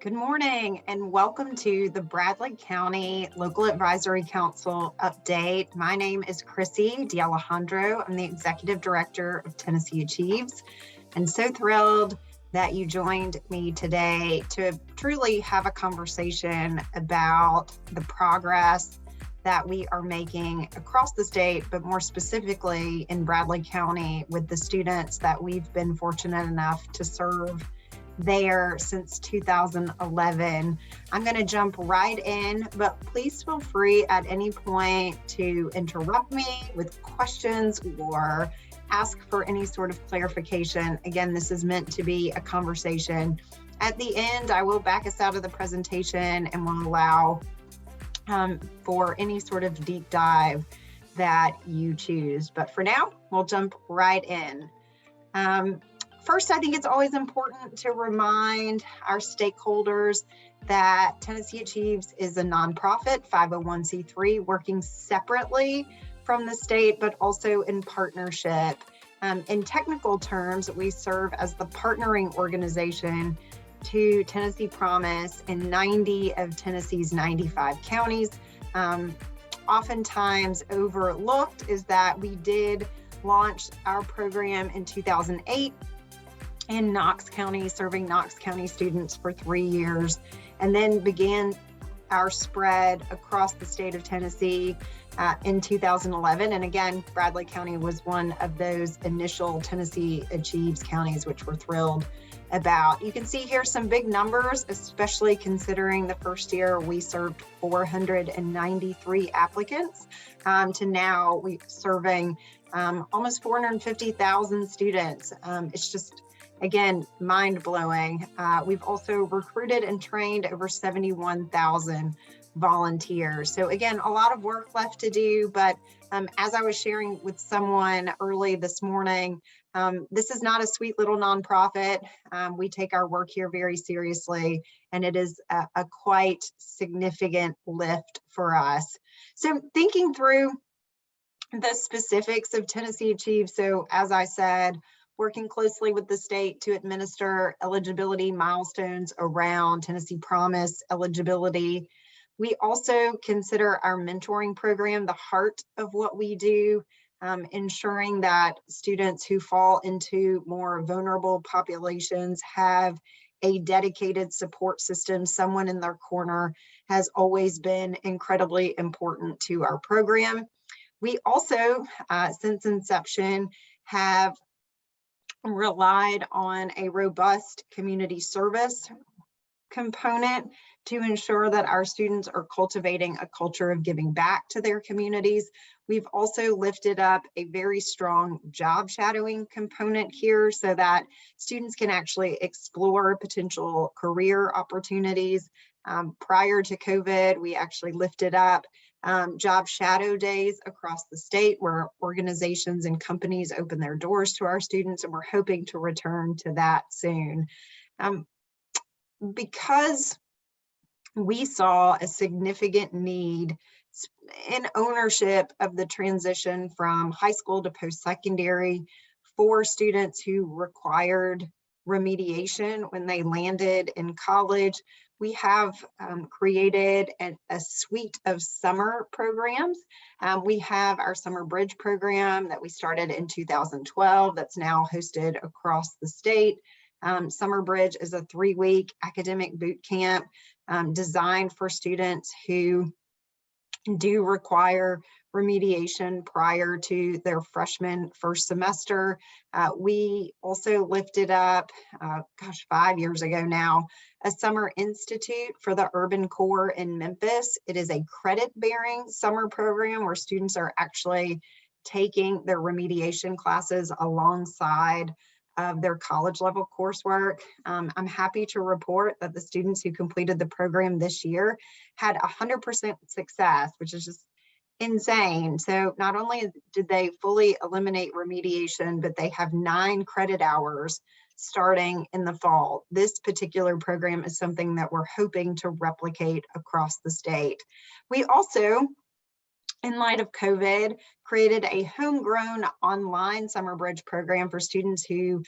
Good morning and welcome to the Bradley County Local Advisory Council update. My name is Krissy DeAlejandro. I'm the Executive Director of tnAchieves, and so thrilled that you joined me today to truly have a conversation about the progress that we are making across the state, but more specifically in Bradley County with the students that we've been fortunate enough to serve there since 2011. I'm going to jump right in, but please feel free at any point to interrupt me with questions or ask for any sort of clarification. Again, this is meant to be a conversation. At the end, I will back us out of the presentation and will allow for any sort of deep dive that you choose. But for now, we'll jump right in. First, I think it's always important to remind our stakeholders that tnAchieves is a nonprofit 501c3 working separately from the state, but also in partnership. In technical terms, we serve as the partnering organization to Tennessee Promise in 90 of Tennessee's 95 counties. Oftentimes overlooked is that we did launch our program in 2008 in Knox County, serving Knox County students for 3 years, and then began our spread across the state of Tennessee in 2011. And again, Bradley County was one of those initial tnAchieves counties, which we're thrilled about. You can see here some big numbers, especially considering the first year we served 493 applicants to now we serving almost 450,000 students. It's just, again, mind-blowing. We've also recruited and trained over 71,000 volunteers. So again, a lot of work left to do, but as I was sharing with someone early this morning, this is not a sweet little nonprofit. We take our work here very seriously, and it is a quite significant lift for us. So thinking through the specifics of tnAchieves, so as I said, working closely with the state to administer eligibility milestones around Tennessee Promise eligibility. We also consider our mentoring program the heart of what we do, ensuring that students who fall into more vulnerable populations have a dedicated support system. Someone in their corner has always been incredibly important to our program. We also, since inception, have relied on a robust community service component to ensure that our students are cultivating a culture of giving back to their communities. We've also lifted up a very strong job shadowing component here so that students can actually explore potential career opportunities. Prior to COVID, we actually lifted up job shadow days across the state where organizations and companies open their doors to our students, and we're hoping to return to that soon. Because we saw a significant need in ownership of the transition from high school to post-secondary for students who required remediation when they landed in college. We have created a suite of summer programs. We have our Summer Bridge program that we started in 2012 that's now hosted across the state. Summer Bridge is a 3-week academic boot camp designed for students who do require remediation prior to their freshman first semester. We also lifted up, 5 years ago now, a Summer Institute for the Urban Core in Memphis. It is a credit-bearing summer program where students are actually taking their remediation classes alongside of their college level coursework. I'm happy to report that the students who completed the program this year had 100% success, which is just insane. So not only did they fully eliminate remediation, but they have 9 credit hours starting in the fall. This particular program is something that we're hoping to replicate across the state. We also in light of COVID, created a homegrown online summer bridge program for students who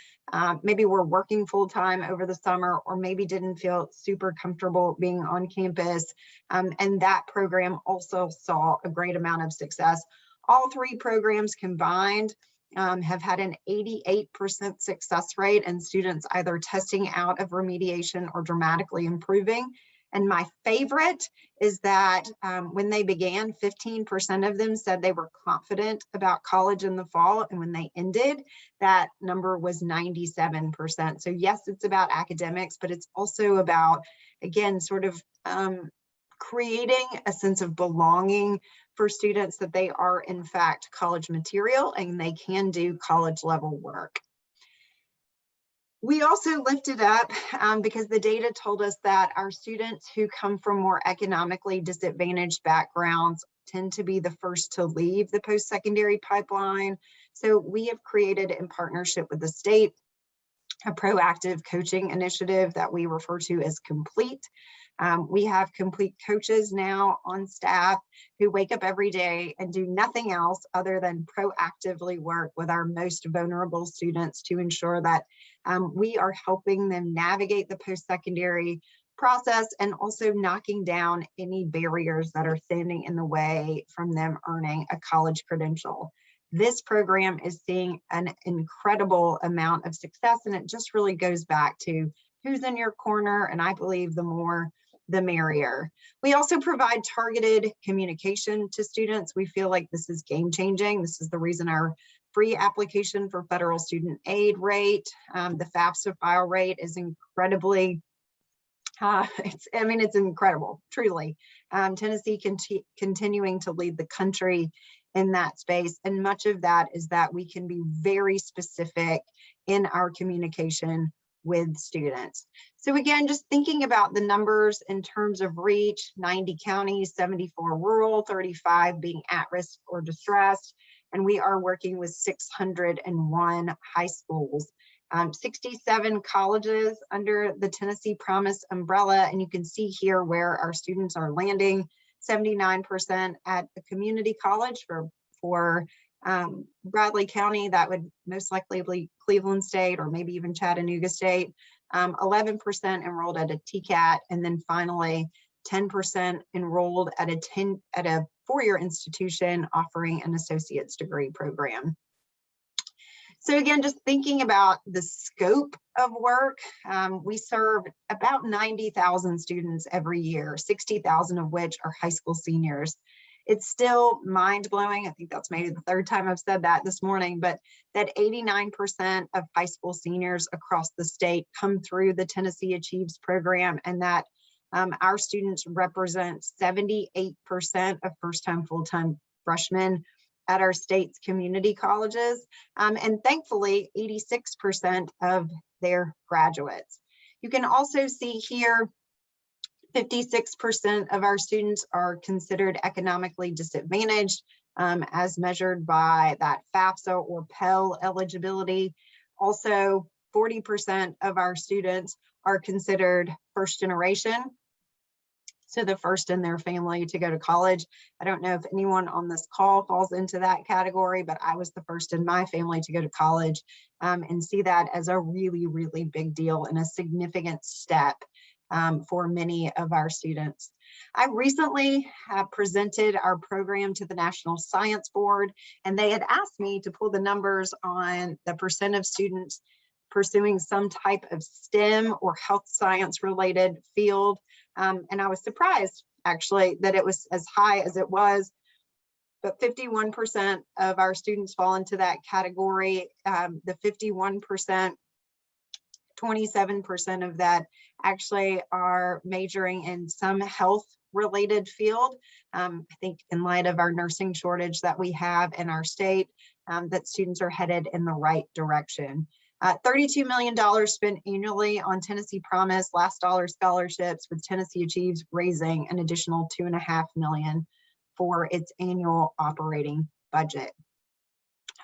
maybe were working full-time over the summer or maybe didn't feel super comfortable being on campus. And that program also saw a great amount of success. All three programs combined have had an 88% success rate and students either testing out of remediation or dramatically improving. And my favorite is that when they began, 15% of them said they were confident about college in the fall. And when they ended, that number was 97%. So yes, it's about academics, but it's also about, again, sort of creating a sense of belonging for students, that they are in fact college material and they can do college level work. We also lifted up because the data told us that our students who come from more economically disadvantaged backgrounds tend to be the first to leave the post-secondary pipeline. So we have created, in partnership with the state, a proactive coaching initiative that we refer to as Complete. We have Complete coaches now on staff who wake up every day and do nothing else other than proactively work with our most vulnerable students to ensure that we are helping them navigate the post-secondary process and also knocking down any barriers that are standing in the way from them earning a college credential. This program is seeing an incredible amount of success, and it just really goes back to who's in your corner, and I believe the more the merrier. We also provide targeted communication to students. We feel like this is game changing. This is the reason our free application for federal student aid rate, the FAFSA file rate is incredibly, it's incredible, truly. Tennessee continuing to lead the country in that space. And much of that is that we can be very specific in our communication with students. So again, just thinking about the numbers in terms of reach, 90 counties, 74 rural, 35 being at risk or distressed. And we are working with 601 high schools, 67 colleges under the Tennessee Promise umbrella. And you can see here where our students are landing, 79% at a community college for Bradley County. That would most likely be Cleveland State or maybe even Chattanooga State. 11% enrolled at a TCAT, and then finally 10% enrolled at a four-year institution offering an associate's degree program. So again, just thinking about the scope of work, we serve about 90,000 students every year, 60,000 of which are high school seniors. It's still mind-blowing. I think that's maybe the third time I've said that this morning, but that 89% of high school seniors across the state come through the tnAchieves program, and that our students represent 78% of first-time, full-time freshmen at our state's community colleges, and thankfully 86% of their graduates. You can also see here 56% of our students are considered economically disadvantaged as measured by that FAFSA or Pell eligibility. Also, 40% of our students are considered first generation, so the first in their family to go to college. I don't know if anyone on this call falls into that category, but I was the first in my family to go to college, and see that as a really, really big deal and a significant step for many of our students. I recently presented our program to the National Science Board, and they had asked me to pull the numbers on the percent of students pursuing some type of STEM or health science related field. And I was surprised actually that it was as high as it was, but 51% of our students fall into that category. The 51%, 27% of that actually are majoring in some health related field. I think in light of our nursing shortage that we have in our state, that students are headed in the right direction. $32 million spent annually on Tennessee Promise Last Dollar scholarships, with tnAchieves raising an additional $2.5 million for its annual operating budget.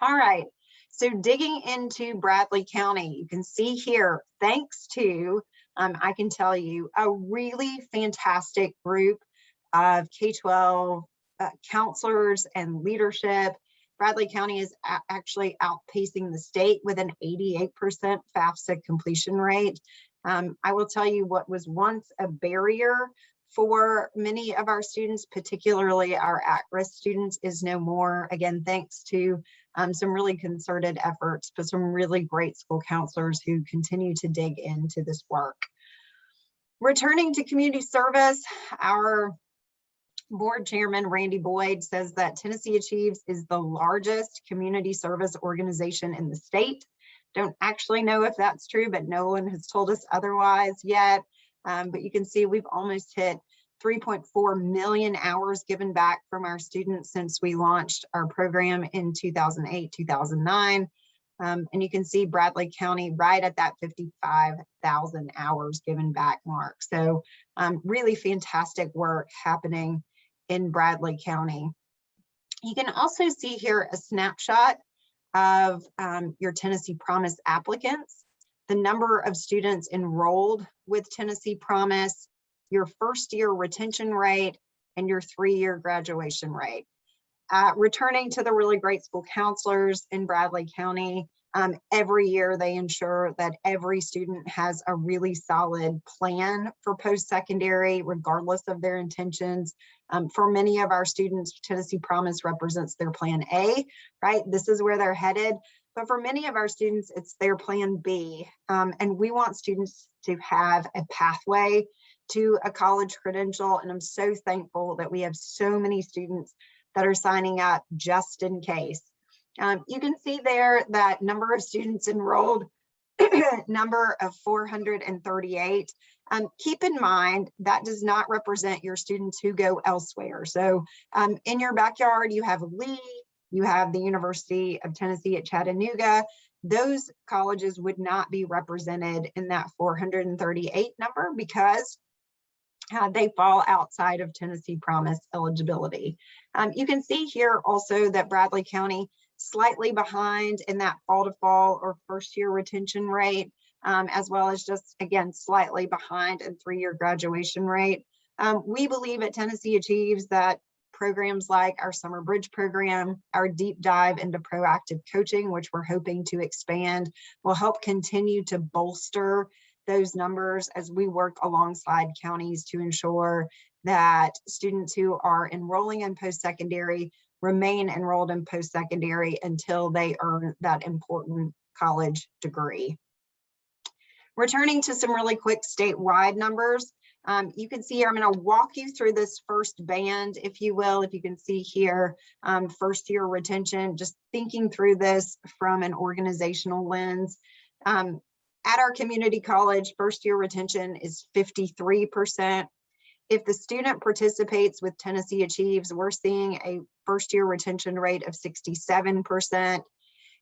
All right, so digging into Bradley County, you can see here, thanks to, I can tell you, a really fantastic group of K-12 counselors and leadership. Bradley County is actually outpacing the state with an 88% FAFSA completion rate. I will tell you what was once a barrier for many of our students, particularly our at-risk students, is no more. Again, thanks to some really concerted efforts, but some really great school counselors who continue to dig into this work. Returning to community service, our board chairman, Randy Boyd, says that tnAchieves is the largest community service organization in the state. Don't actually know if that's true, but no one has told us otherwise yet. But you can see we've almost hit 3.4 million hours given back from our students since we launched our program in 2008, 2009. And you can see Bradley County right at that 55,000 hours given back mark. So really fantastic work happening in Bradley County. You can also see here a snapshot of your Tennessee Promise applicants, the number of students enrolled with Tennessee Promise, your first year retention rate, and your 3-year graduation rate. Returning to the really great school counselors in Bradley County, every year they ensure that every student has a really solid plan for post-secondary, regardless of their intentions. For many of our students, Tennessee Promise represents their plan A, right? This is where they're headed. But for many of our students, it's their plan B. And we want students to have a pathway to a college credential. And I'm so thankful that we have so many students that are signing up just in case. You can see there that number of students enrolled, number of 438. Keep in mind that does not represent your students who go elsewhere. So in your backyard, you have Lee, you have the University of Tennessee at Chattanooga. Those colleges would not be represented in that 438 number because they fall outside of Tennessee Promise eligibility. You can see here also that Bradley County slightly behind in that fall to fall or first year retention rate, as well as just, again, slightly behind in 3-year graduation rate. We believe at tnAchieves that programs like our Summer Bridge program, our deep dive into proactive coaching, which we're hoping to expand, will help continue to bolster those numbers as we work alongside counties to ensure that students who are enrolling in post-secondary remain enrolled in post-secondary until they earn that important college degree. Returning to some really quick statewide numbers, you can see here, I'm going to walk you through this first band, if you will. If you can see here, first year retention, just thinking through this from an organizational lens. At our community college, first year retention is 53%. If the student participates with tnAchieves, we're seeing a first year retention rate of 67%.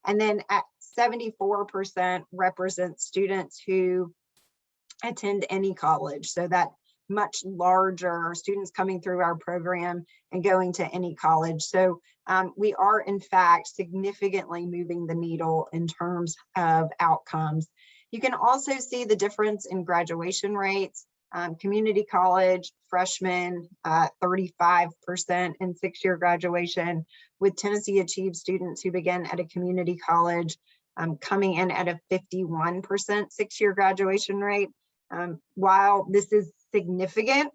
And then at 74% represents students who attend any college. So that much larger students coming through our program and going to any college. So we are in fact significantly moving the needle in terms of outcomes. You can also see the difference in graduation rates. Community college, freshmen, 35% in 6-year graduation, with tnAchieves students who begin at a community college coming in at a 51% 6-year graduation rate. While this is significant,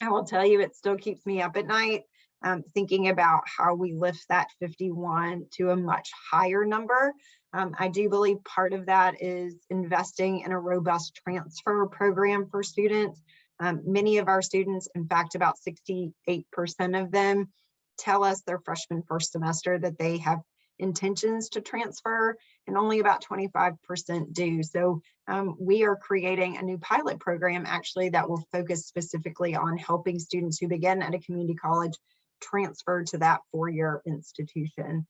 I will tell you it still keeps me up at night thinking about how we lift that 51 to a much higher number. I do believe part of that is investing in a robust transfer program for students. Many of our students, in fact, about 68% of them tell us their freshman first semester that they have intentions to transfer, and only about 25% do. So we are creating a new pilot program actually that will focus specifically on helping students who begin at a community college transfer to that 4-year institution.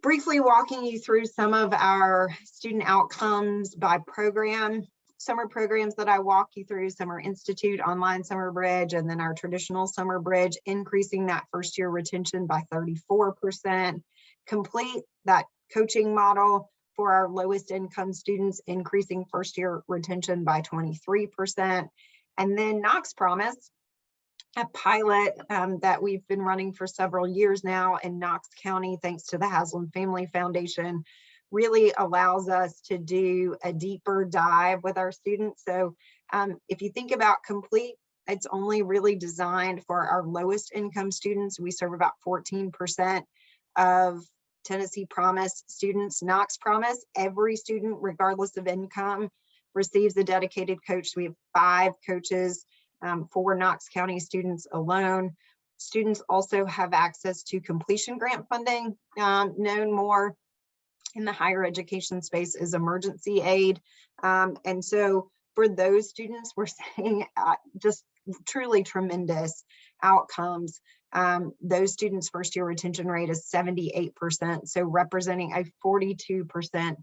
Briefly walking you through some of our student outcomes by program. Summer programs that I walk you through, Summer Institute, Online Summer Bridge, and then our traditional Summer Bridge, increasing that first year retention by 34%. Complete, that coaching model for our lowest income students, increasing first year retention by 23%. And then Knox Promise, a pilot that we've been running for several years now in Knox County, thanks to the Haslam Family Foundation, really allows us to do a deeper dive with our students. So if you think about Complete, it's only really designed for our lowest income students. We serve about 14% of Tennessee Promise students. Knox Promise, every student, regardless of income, receives a dedicated coach. So we have 5 coaches for Knox County students alone. Students also have access to completion grant funding, known more in the higher education space as emergency aid. And so for those students, we're seeing just truly tremendous outcomes. Those students' first year retention rate is 78%, so representing a 42%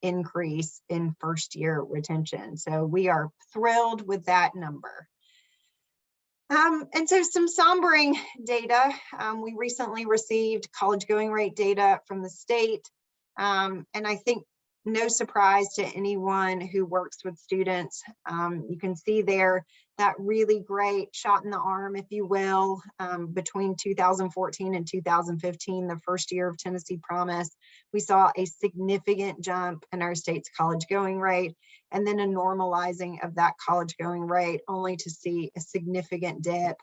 increase in first year retention. So we are thrilled with that number. And so some sombering data. We recently received college going rate data from the state. And I think no surprise to anyone who works with students. You can see there that really great shot in the arm, if you will, between 2014 and 2015, the first year of Tennessee Promise. We saw a significant jump in our state's college going rate, and then a normalizing of that college going rate, only to see a significant dip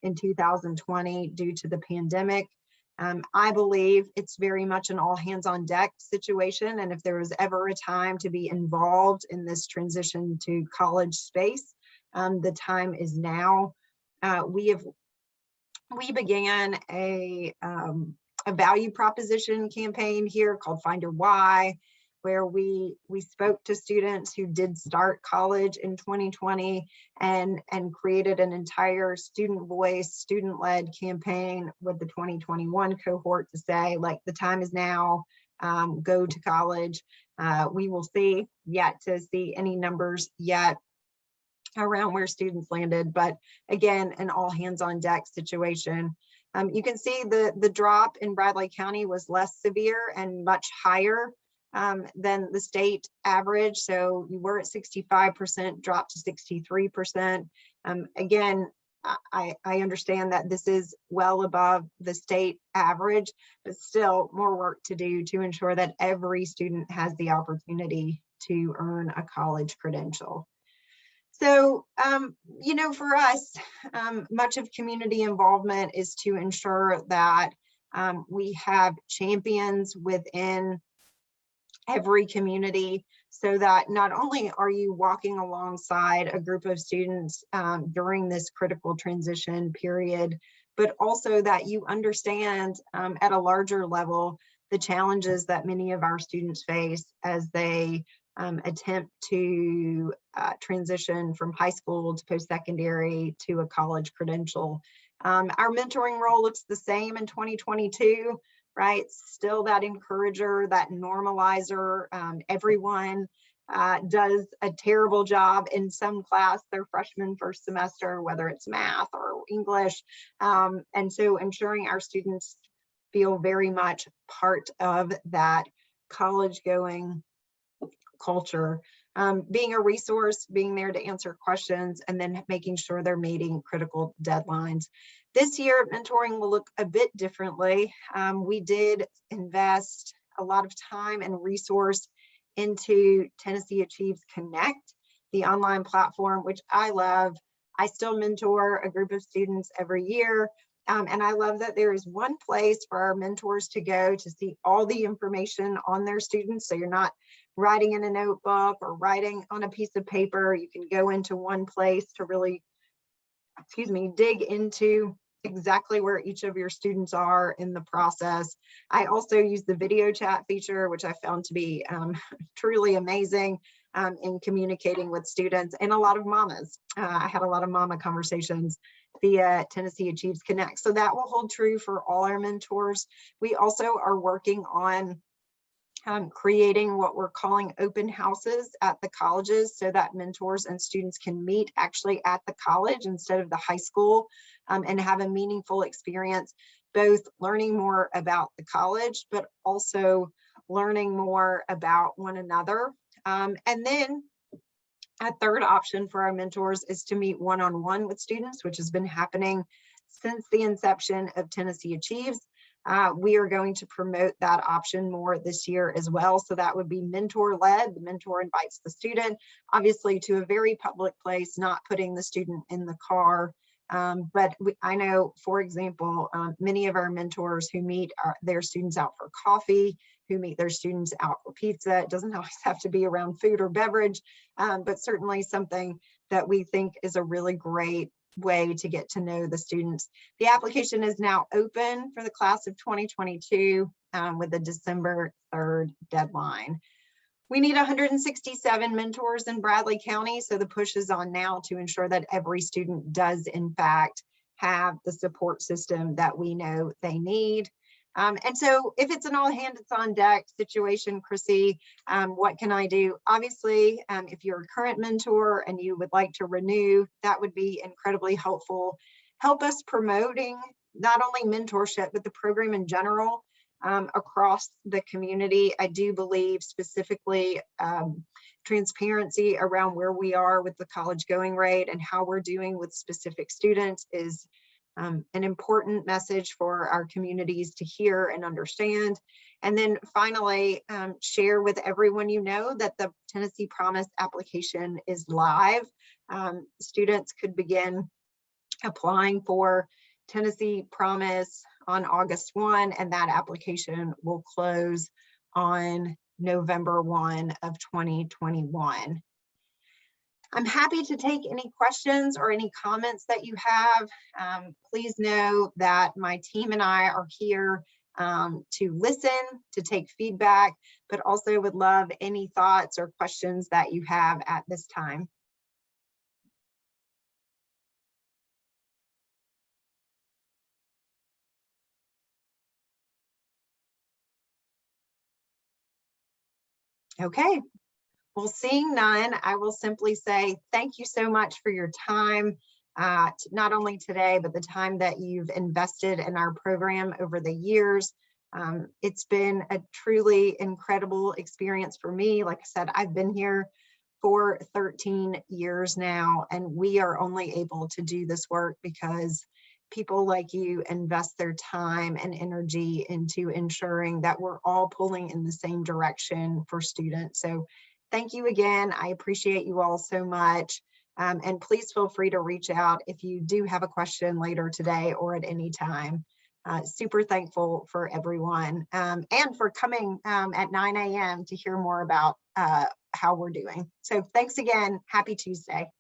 in 2020 due to the pandemic. I believe it's very much an all hands on deck situation. And if there was ever a time to be involved in this transition to college space, the time is now. We began a value proposition campaign here called Find Your Why, where we spoke to students who did start college in 2020 and created an entire student voice, student-led campaign with the 2021 cohort to say, like, the time is now, go to college. We will see, yet to see any numbers yet around where students landed, but again, an all hands on deck situation. You can see the drop in Bradley County was less severe and much higher than the state average. So you were at 65%, dropped to 63%. Again, I understand that this is well above the state average, but still more work to do to ensure that every student has the opportunity to earn a college credential. So, you know, for us, much of community involvement is to ensure that we have champions within every community, so that not only are you walking alongside a group of students during this critical transition period, but also that you understand at a larger level the challenges that many of our students face as they attempt to transition from high school to post-secondary to a college credential. Our mentoring role looks the same in 2022, right? Still that encourager, that normalizer. Everyone does a terrible job in some class their freshman first semester, whether it's math or English. And so ensuring our students feel very much part of that college going culture, being a resource, being there to answer questions, and then making sure they're meeting critical deadlines. This year, mentoring will look a bit differently. We did invest a lot of time and resource into tnAchieves Connect, the online platform, which I love. I still mentor a group of students every year. And I love that there is one place for our mentors to go to see all the information on their students. So you're not writing in a notebook or writing on a piece of paper. You can go into one place to really, dig into exactly where each of your students are in the process. I also use the video chat feature, which I found to be truly amazing in communicating with students and a lot of mamas. I had a lot of mama conversations via tnAchieves Connect. So that will hold true for all our mentors. We also are working on creating what we're calling open houses at the colleges, so that mentors and students can meet actually at the college instead of the high school, and have a meaningful experience, both learning more about the college, but also learning more about one another. And then A third option for our mentors is to meet one-on-one with students, which has been happening since the inception of Tennessee Achieves. We are going to promote that option more this year as well. So that would be mentor-led. The mentor invites the student, obviously, to a very public place, not putting the student in the car. I know, for example, many of our mentors who meet their students out for coffee, who meet their students out for pizza. It doesn't always have to be around food or beverage, but certainly something that we think is a really great way to get to know the students. The application is now open for the class of 2022 with a December 3rd deadline. We need 167 mentors in Bradley County, so the push is on now to ensure that every student does in fact have the support system that we know they need. And so if it's an all hands on deck situation, Krissy, what can I do? Obviously, if you're a current mentor and you would like to renew, that would be incredibly helpful. Help us promoting not only mentorship, but the program in general across the community. I do believe specifically transparency around where we are with the college going rate and how we're doing with specific students is an important message for our communities to hear and understand. And then finally, share with everyone you know that the Tennessee Promise application is live. Students could begin applying for Tennessee Promise on August 1, and that application will close on November 1 of 2021. I'm happy to take any questions or any comments that you have. Please know that my team and I are here to listen, to take feedback, but also would love any thoughts or questions that you have at this time. Okay. Well, seeing none, I will simply say thank you so much for your time, not only today, but the time that you've invested in our program over the years. It's been a truly incredible experience for me. Like I said, I've been here for 13 years now, and we are only able to do this work because people like you invest their time and energy into ensuring that we're all pulling in the same direction for students. So thank you again. I appreciate you all so much. And please feel free to reach out if you do have a question later today or at any time. Super thankful for everyone and for coming at 9 a.m. to hear more about how we're doing. So thanks again. Happy Tuesday.